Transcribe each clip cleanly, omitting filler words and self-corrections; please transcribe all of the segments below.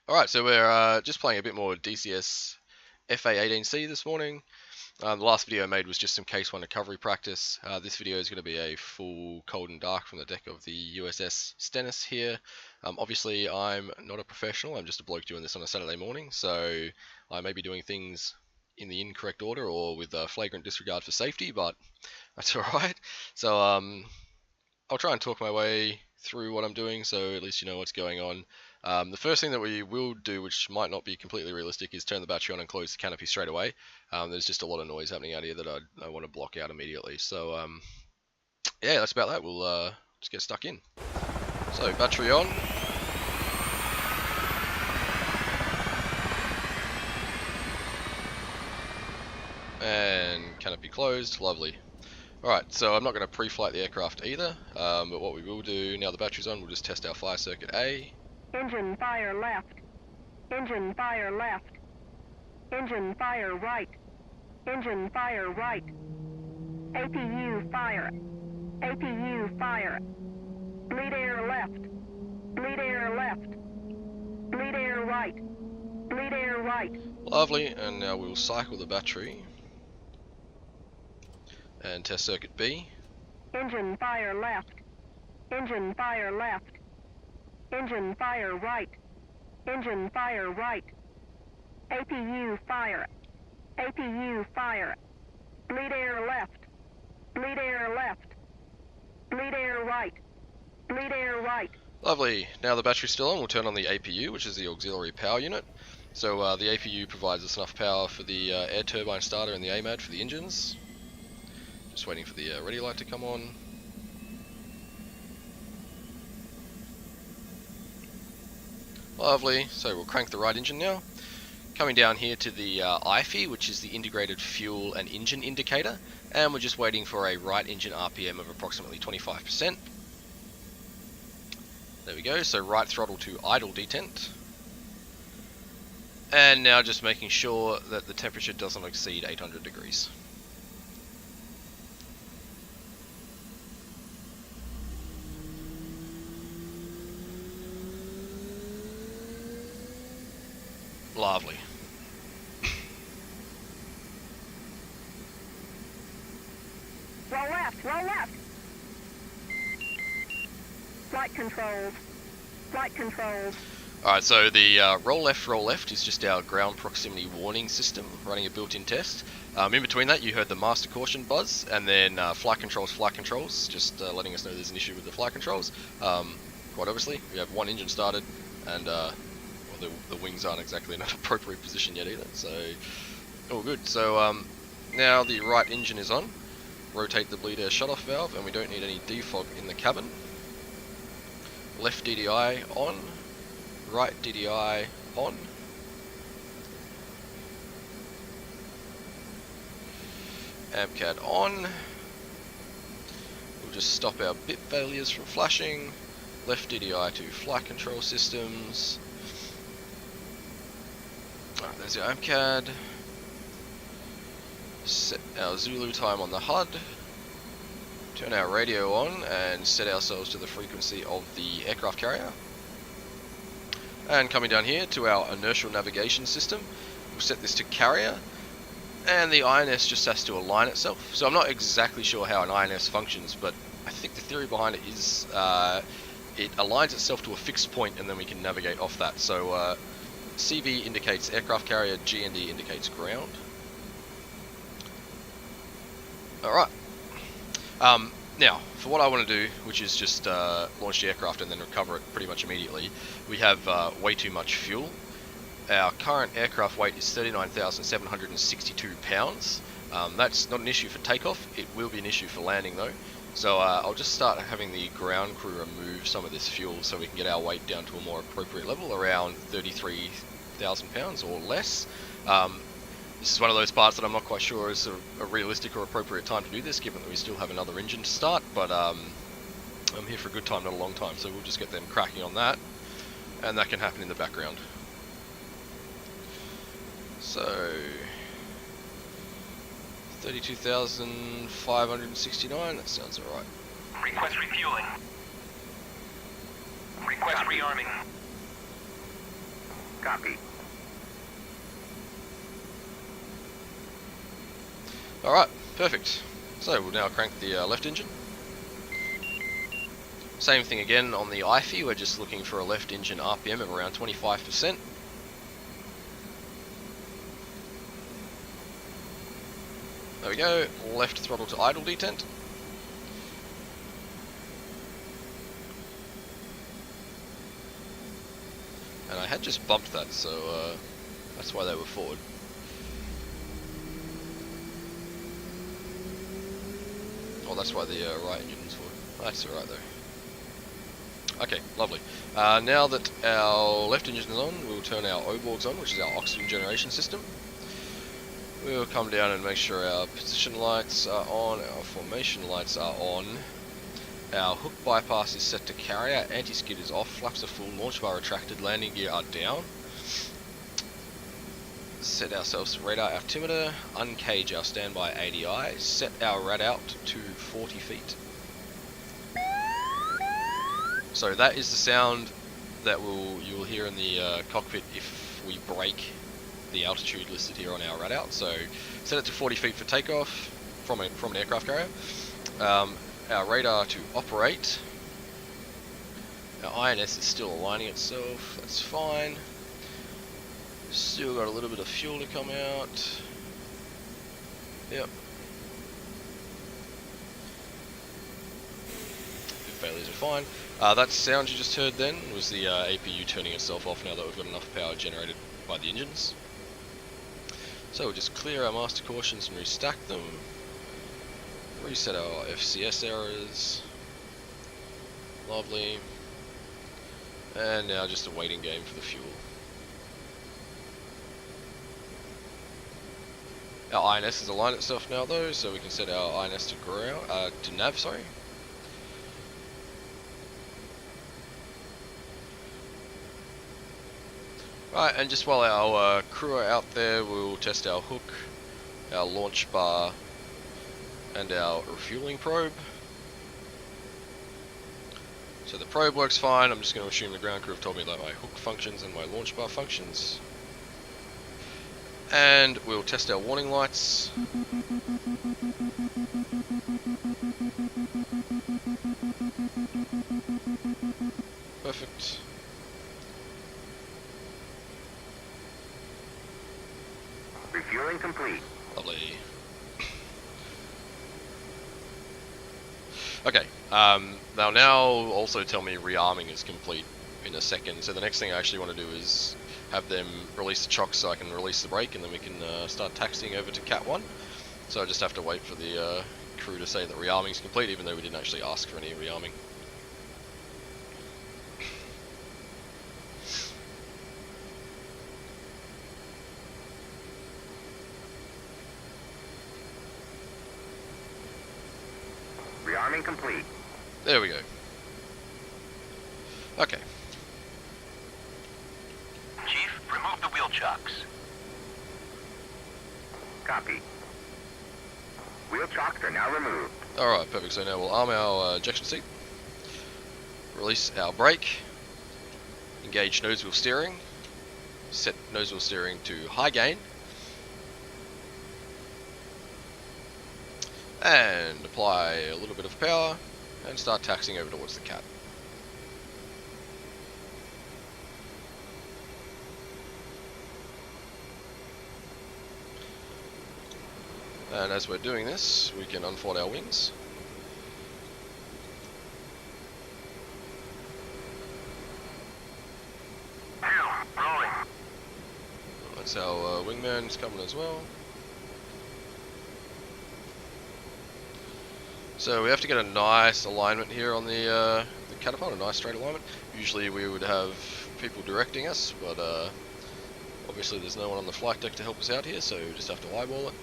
Alright, so we're just playing a bit more DCS FA18C this morning. The last video I made was just some Case 1 recovery practice. This video is going to be a full cold and dark from the deck of the USS Stennis here. Obviously, I'm not a professional, I'm just a bloke doing this on a Saturday morning, so I may be doing things in the incorrect order or with a flagrant disregard for safety, but that's alright. So I'll try and talk my way through what I'm doing, so at least you know what's going on. The first thing that we will do, which might not be completely realistic, is turn the battery on and close the canopy straight away. There's just a lot of noise happening out here that I want to block out immediately. So yeah, that's about that. We'll just get stuck in. So battery on. And canopy closed. Lovely. Alright, so I'm not going to pre-flight the aircraft either, but what we will do, now the battery's on, we'll just test our fire circuit A. Engine fire left. Engine fire left. Engine fire right. Engine fire right. APU fire. APU fire. Bleed air left. Bleed air left. Bleed air right. Bleed air right. Lovely, and now we'll cycle the battery. And test circuit B. Engine fire left. Engine fire left. Engine fire right. Engine fire right. APU fire. APU fire. Bleed air left. Bleed air left. Bleed air right. Bleed air right. Lovely. Now the battery's still on, we'll turn on the APU, which is the auxiliary power unit. So the APU provides us enough power for the air turbine starter and the AMAD for the engines. Just waiting for the ready light to come on. Lovely. So we'll crank the right engine now. Coming down here to the IFE, which is the integrated fuel and engine indicator, and we're just waiting for a right engine RPM of approximately 25%. There we go. So right throttle to idle detent. And now just making sure that the temperature doesn't exceed 800 degrees. Lovely. Roll left, roll left. Flight controls. Flight controls. Alright, so the roll left is just our ground proximity warning system running a built-in test. In between that you heard the master caution buzz, and then flight controls, just letting us know there's an issue with the flight controls. Quite obviously, we have one engine started, and well, the wings aren't exactly in an appropriate position yet either, so all good. So now the right engine is on. Rotate the bleed air shutoff valve, and we don't need any defog in the cabin. Left DDI on. Right DDI on. AMCAD on. We'll just stop our bit failures from flashing. Left DDI to flight control systems. Alright, there's our AMCAD. Set our Zulu time on the HUD. Turn our radio on and set ourselves to the frequency of the aircraft carrier. And coming down here to our inertial navigation system, we'll set this to carrier, and the INS just has to align itself. So I'm not exactly sure how an INS functions, but I think the theory behind it is it aligns itself to a fixed point, and then we can navigate off that. So CV indicates aircraft carrier, GND indicates ground. Alright. Now, for what I want to do, which is just launch the aircraft and then recover it pretty much immediately, we have way too much fuel. Our current aircraft weight is 39,762 pounds. That's not an issue for takeoff. It will be an issue for landing though. So I'll just start having the ground crew remove some of this fuel so we can get our weight down to a more appropriate level, around 33,000 pounds or less. This is one of those parts that I'm not quite sure is a realistic or appropriate time to do this, given that we still have another engine to start, but I'm here for a good time, not a long time, so we'll just get them cracking on that, and that can happen in the background. So 32,569, that sounds alright. Request refueling. Request rearming. Copy. Alright, perfect. So we'll now crank the left engine. Same thing again on the IFE, we're just looking for a left engine RPM of around 25%. There we go, left throttle to idle detent. And I had just bumped that, so that's why they were forward. Oh, that's why the right engine was forward. That's alright though. Okay, lovely. Now that our left engine is on, we'll turn our O-Borgs on, which is our oxygen generation system. We'll come down and make sure our position lights are on, our formation lights are on. Our hook bypass is set to carrier, anti-skid is off, flaps are full, launch bar retracted, landing gear are down. Set ourselves to radar altimeter, uncage our standby ADI, set our rad out to 40 feet. So that is the sound that you will hear in the cockpit if we break the altitude listed here on our rad out. So set it to 40 feet for takeoff from an aircraft carrier. Our radar to operate. Our INS is still aligning itself, that's fine. Still got a little bit of fuel to come out. Yep. Failures are fine. That sound you just heard then was the APU turning itself off now that we've got enough power generated by the engines. So we'll just clear our master cautions and restack them. Reset our FCS errors. Lovely. And now just a waiting game for the fuel. Our INS has aligned itself now though, so we can set our INS to to nav, sorry. Right, and just while our crew are out there, we'll test our hook, our launch bar, and our refueling probe. So the probe works fine. I'm just going to assume the ground crew have told me that my hook functions and my launch bar functions. And we'll test our warning lights. Perfect. Refueling complete. Lovely. Okay, now also tell me rearming is complete in a second. So the next thing I actually want to do is have them release the chocks so I can release the brake, and then we can start taxiing over to Cat 1. So I just have to wait for the crew to say that rearming is complete, even though we didn't actually ask for any rearming. Rearming complete. There we go. Okay. Chief, remove the wheel chocks. Copy. Wheel chocks are now removed. Alright, perfect. So now we'll arm our ejection seat, release our brake, engage nose wheel steering, set nose wheel steering to high gain, and apply a little bit of power and start taxiing over towards the Cat. And as we're doing this, we can unfold our wings. Rolling. That's our wingman's coming as well. So we have to get a nice alignment here on the catapult, a nice straight alignment. Usually we would have people directing us, but obviously there's no one on the flight deck to help us out here, so we just have to eyeball it.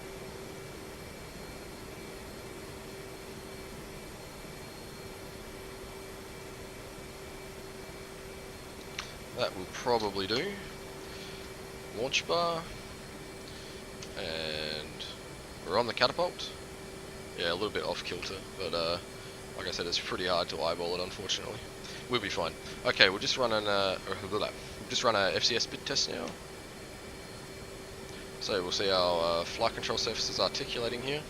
That will probably do. Launch bar. And we're on the catapult. Yeah, a little bit off kilter, but like I said, it's pretty hard to eyeball it, unfortunately. We'll be fine. Okay, we'll just run an just run a FCS bid test now. So we'll see our flight control surfaces articulating here.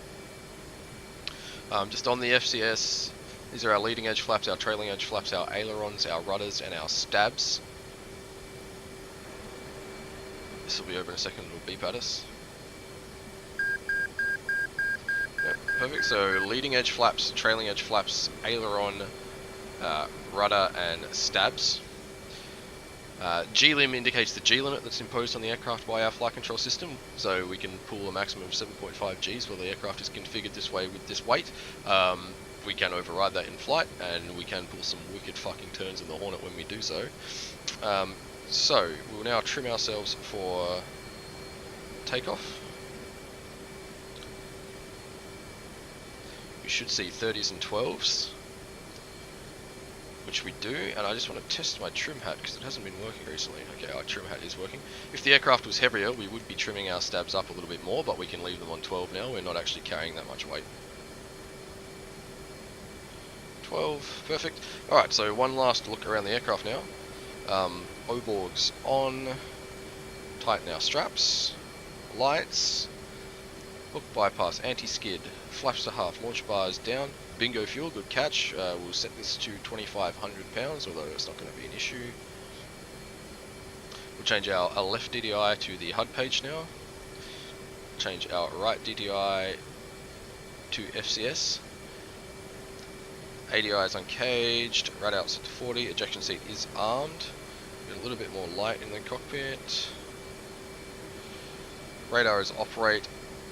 Just on the FCS, these are our leading edge flaps, our trailing edge flaps, our ailerons, our rudders, and our stabs. This will be over in a second, it'll beep at us. Yep, perfect, so leading edge flaps, trailing edge flaps, aileron, rudder, and stabs. G-lim indicates the G limit that's imposed on the aircraft by our flight control system, so we can pull a maximum of 7.5 Gs while the aircraft is configured this way with this weight. We can override that in flight, and we can pull some wicked fucking turns in the Hornet when we do so. So, we'll now trim ourselves for takeoff. We should see 30s and 12s. Which we do, and I just want to test my trim hat because it hasn't been working recently. Okay, our trim hat is working. If the aircraft was heavier, we would be trimming our stabs up a little bit more, but we can leave them on 12 now. We're not actually carrying that much weight. 12, perfect. Alright, so one last look around the aircraft now. O-boards on, tighten our straps, lights, hook bypass, anti-skid, flaps to half, launch bars down. Bingo fuel, good catch. We'll set this to 2,500 pounds, although it's not going to be an issue. We'll change our left DDI to the HUD page now. Change our right DDI to FCS. ADI is uncaged, radar set to 40, ejection seat is armed. Get a little bit more light in the cockpit. Radar is operate.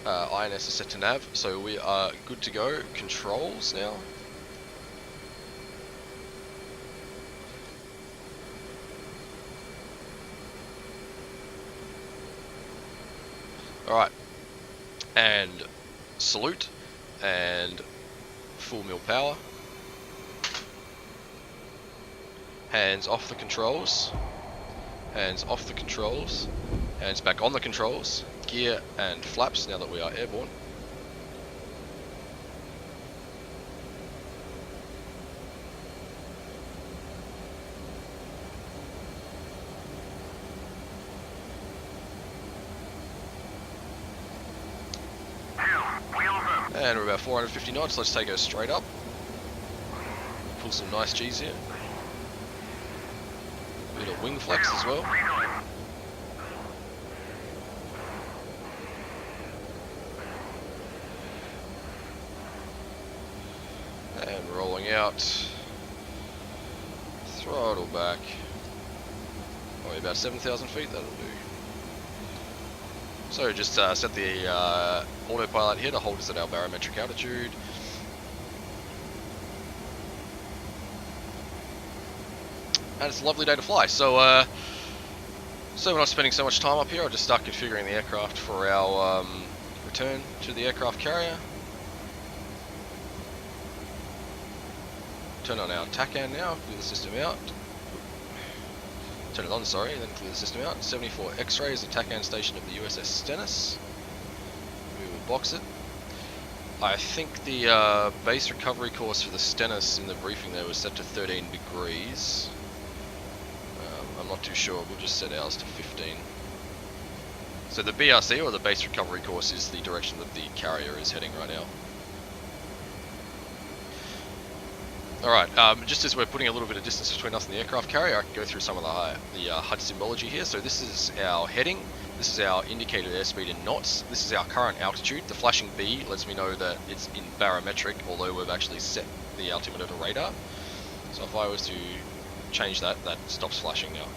INS is set to nav, so we are good to go. Controls now. Alright, and salute, and full mil power. Hands off the controls, hands off the controls, hands back on the controls. Gear and flaps now that we are airborne. And we're about 450 knots, let's take her straight up. Pull some nice G's here. A bit of wing flex as well. And rolling out, throttle back, probably about 7,000 feet, that'll do. So just set the autopilot here to hold us at our barometric altitude. And it's a lovely day to fly. So we're not spending so much time up here, I'll just start configuring the aircraft for our return to the aircraft carrier. Turn on our TACAN now, clear the system out. Turn it on, sorry, then clear the system out. 74 X-ray is the TACAN station of the USS Stennis. We will box it. I think the base recovery course for the Stennis in the briefing there was set to 13 degrees. I'm not too sure, we'll just set ours to 15. So the BRC, or the base recovery course, is the direction that the carrier is heading right now. Alright, just as we're putting a little bit of distance between us and the aircraft carrier, I can go through some of the HUD symbology here. So this is our heading, this is our indicated airspeed in knots, this is our current altitude. The flashing B lets me know that it's in barometric, although we've actually set the altimeter to radar. So if I was to change that, that stops flashing now.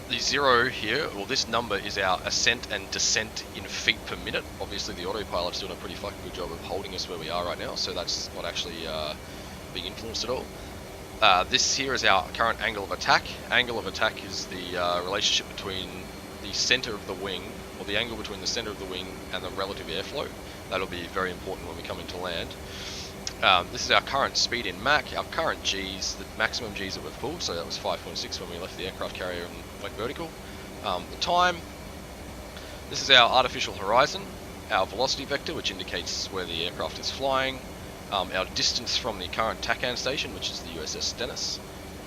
The zero here, well, this number is our ascent and descent in feet per minute. Obviously the autopilot's doing a pretty fucking good job of holding us where we are right now, so that's not actually being influenced at all. This here is our current angle of attack. Angle of attack is the relationship between the center of the wing, or the angle between the center of the wing and the relative airflow. That'll be very important when we come into land. This is our current speed in Mach, our current Gs, the maximum Gs that we've pulled, so that was 5.6 when we left the aircraft carrier and went vertical. The time, this is our artificial horizon, our velocity vector, which indicates where the aircraft is flying, our distance from the current TACAN station, which is the USS Stennis,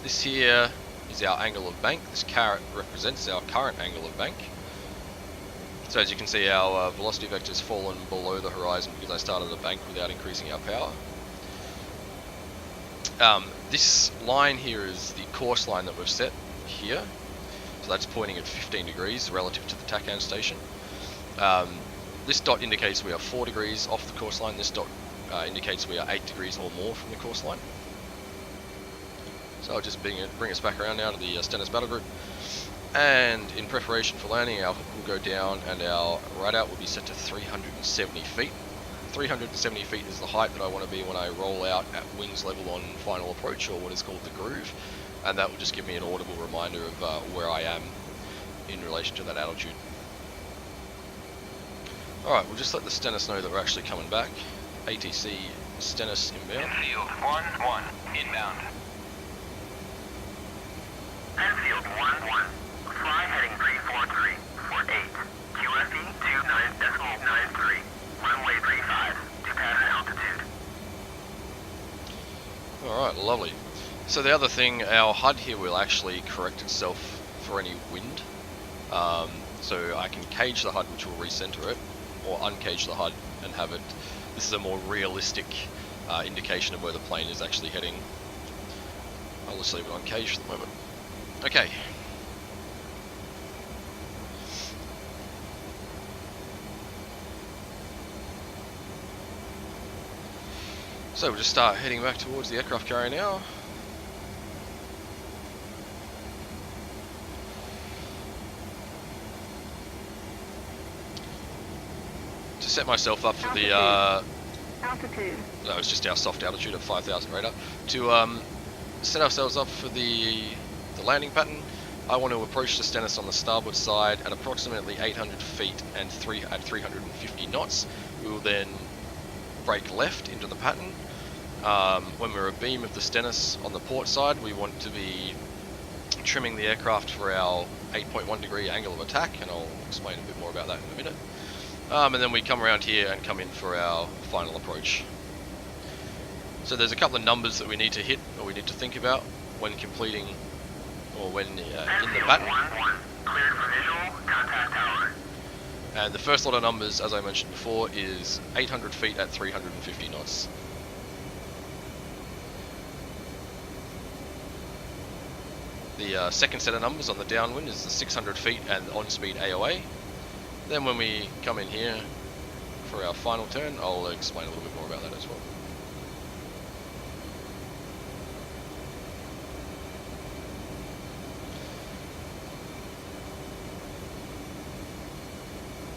This here is our angle of bank. This caret represents our current angle of bank. So as you can see, our velocity vector has fallen below the horizon because I started a bank without increasing our power. This line here is the course line that we've set here. So that's pointing at 15 degrees relative to the TACAN station. This dot indicates we are 4 degrees off the course line. This dot indicates we are 8 degrees or more from the course line. So I'll just bring us back around now to the Stennis battle group. And in preparation for landing, our hook will go down and our rad out will be set to 370 feet. 370 feet is the height that I want to be when I roll out at wings level on final approach, or what is called the groove. And that will just give me an audible reminder of where I am in relation to that altitude. Alright, we'll just let the Stennis know that we're actually coming back. ATC Stennis inbound. Enfield 1-1, inbound. Enfield 1-1, fly heading 343 for 8. QFE 29.93, runway 35 to pattern altitude. Alright, lovely. So the other thing, our HUD here will actually correct itself for any wind. So I can cage the HUD, which will recenter it, or uncage the HUD and have it. This is a more realistic indication of where the plane is actually heading. I'll just leave it on cage for the moment. Okay. So we'll just start heading back towards the aircraft carrier now. To set myself up for the Altitude. that was just our soft altitude of 5,000 radar. To set ourselves up for the landing pattern, I want to approach the Stennis on the starboard side at approximately 800 feet and at 350 knots. We will then brake left into the pattern. When we're abeam of the Stennis on the port side, we want to be trimming the aircraft for our 8.1 degree angle of attack, and I'll explain a bit more about that in a minute. And then we come around here and come in for our final approach. So there's a couple of numbers that we need to hit, or we need to think about when completing, or when in the pattern. Cleared for visual, contact tower. And the first lot of numbers, as I mentioned before, is 800 feet at 350 knots. The second set of numbers on the downwind is the 600 feet and on-speed AOA. Then when we come in here for our final turn, I'll explain a little bit more about that as well.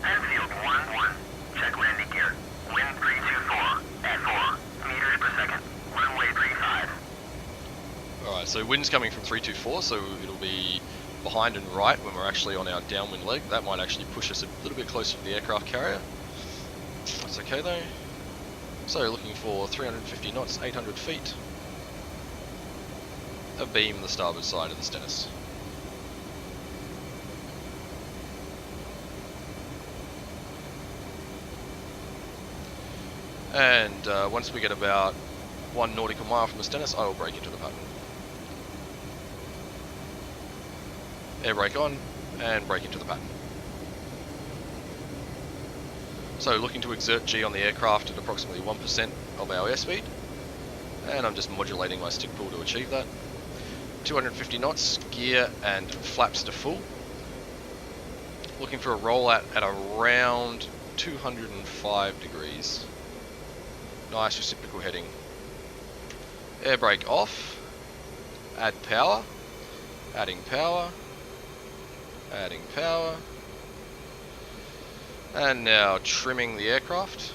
Enfield 1-1, check landing gear. Wind 324 at 4 meters per second. Runway 35. Alright, so wind's coming from 324, so it'll be behind and right when we're actually on our downwind leg. That might actually push us a little bit closer to the aircraft carrier. That's okay though. So looking for 350 knots, 800 feet. Abeam the starboard side of the Stennis. And once we get about 1 nautical mile from the Stennis, I will brake into the pattern. Air brake on, and brake into the pattern. So looking to exert G on the aircraft at approximately 1% of our airspeed, and I'm just modulating my stick pull to achieve that. 250 knots, gear and flaps to full. Looking for a rollout at around 205 degrees. Nice reciprocal heading. Air brake off, add power, adding power, adding power, and now trimming the aircraft.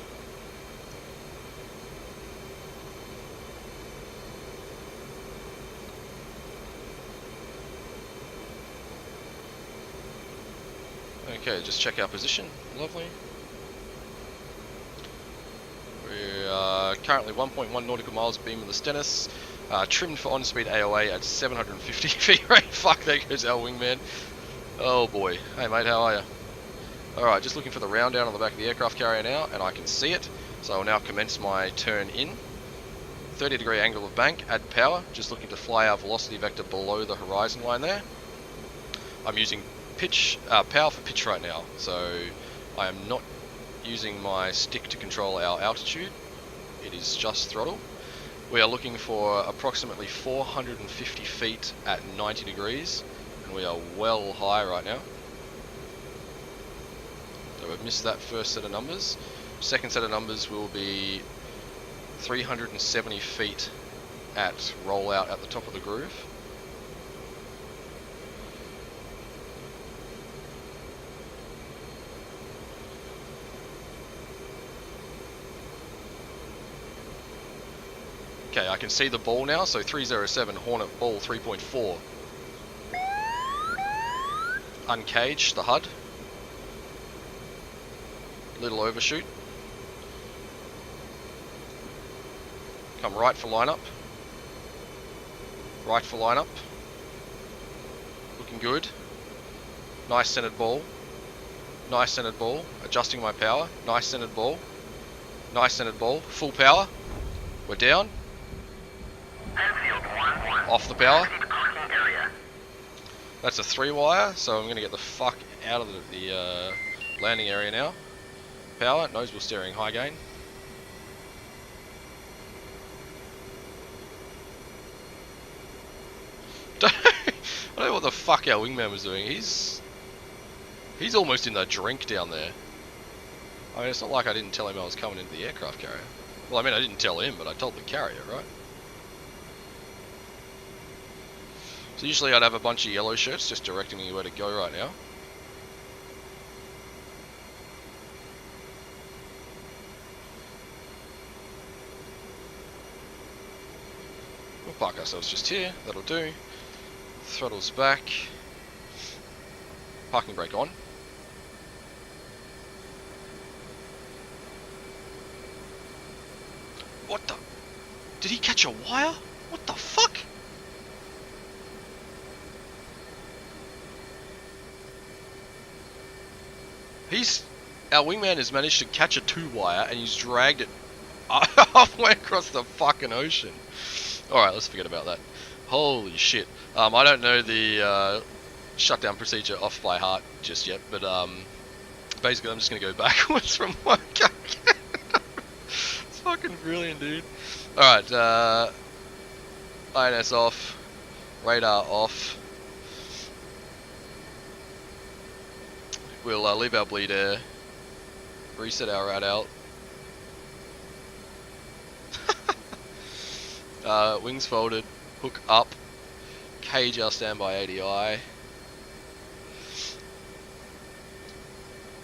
Okay, just check our position. Lovely. We are currently 1.1 nautical miles beam of the Stennis, trimmed for on-speed AOA at 750 feet rate. Fuck, there goes our wingman. Oh boy. Hey mate, how are you? Alright, just looking for the round down on the back of the aircraft carrier now, and I can see it. So I'll now commence my turn in. 30-degree angle of bank, add power, just looking to fly our velocity vector below the horizon line there. I'm using power for pitch right now, so I am not using my stick to control our altitude. It is just throttle. We are looking for approximately 450 feet at 90 degrees, and we are well high right now. So we've missed that first set of numbers. Second set of numbers will be 370 feet at rollout at the top of the groove. Okay, I can see the ball now, so 307 Hornet ball 3.4. Uncage the HUD. Little overshoot. Come right for lineup. Right for lineup. Looking good. Nice centered ball. Nice centered ball. Adjusting my power. Nice centered ball. Nice centered ball. Full power. We're down. Off the power. That's a 3-wire, so I'm going to get the fuck out of the landing area now. Power, nose wheel steering, high gain. I don't know what the fuck our wingman was doing. He's almost in the drink down there. I mean, it's not like I didn't tell him I was coming into the aircraft carrier. Well, I mean, I didn't tell him, but I told the carrier, right? So usually I'd have a bunch of yellow shirts just directing me where to go right now. We'll park ourselves just here, that'll do. Throttles back. Parking brake on. What the? Did he catch a wire? What the fuck? Our wingman has managed to catch a 2-wire and he's dragged it halfway across the fucking ocean. Alright, let's forget about that. Holy shit. I don't know the shutdown procedure off by heart just yet, but basically I'm just going to go backwards from one car. It's fucking brilliant, dude. Alright, INS off, radar off. We'll leave our bleed air, reset our rad out. Wings folded, hook up, cage our standby ADI.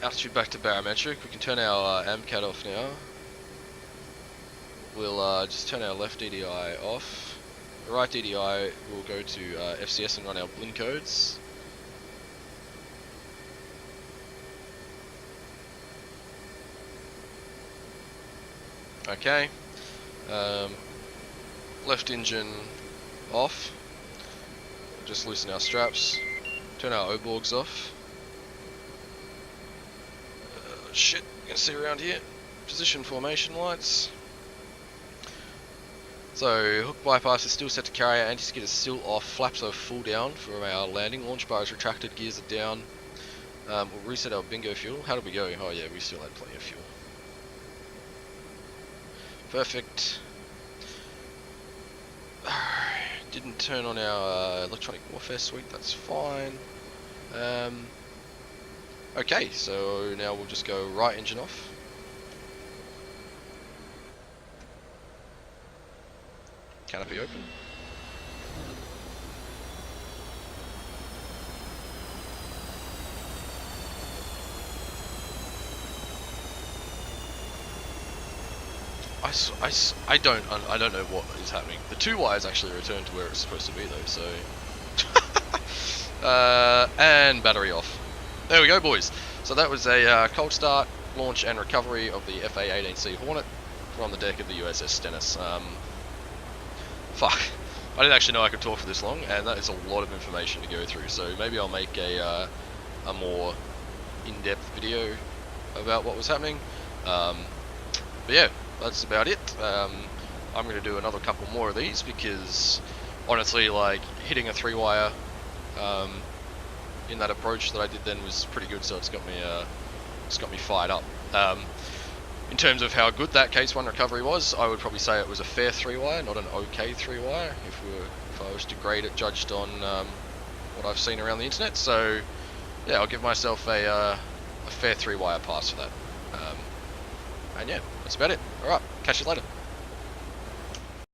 Altitude back to barometric. We can turn our AMCAT off now. We'll just turn our left DDI off. The right DDI will go to FCS and run our blend codes. Okay. Left engine off. Just loosen our straps. Turn our O-borgs off. Shit, you can see around here. Position formation lights. So, hook bypass is still set to carrier, anti-skid is still off, flaps are full down for our landing, launch bar is retracted, gears are down. We'll reset our bingo fuel. How did we go? Oh yeah, we still had plenty of fuel. Perfect. Didn't turn on our electronic warfare suite, that's fine. Okay, so now we'll just go right engine off. Canopy open. I don't know what is happening. The 2 wires actually returned to where it's supposed to be though, so and battery off. There we go, boys. So that was a cold start, launch and recovery of the FA-18C Hornet from the deck of the USS Stennis. Fuck, I didn't actually know I could talk for this long, and that is a lot of information to go through. So maybe I'll make a more in-depth video about what was happening. But yeah, that's about it. I'm going to do another couple more of these because honestly, like hitting a 3-wire in that approach that I did then was pretty good. So it's got me fired up. In terms of how good that case 1 recovery was, I would probably say it was a fair 3-wire, not an okay 3-wire. If I was to grade it judged on what I've seen around the internet. So yeah, I'll give myself a fair 3-wire pass for that. And yeah, that's about it. Alright, catch you later.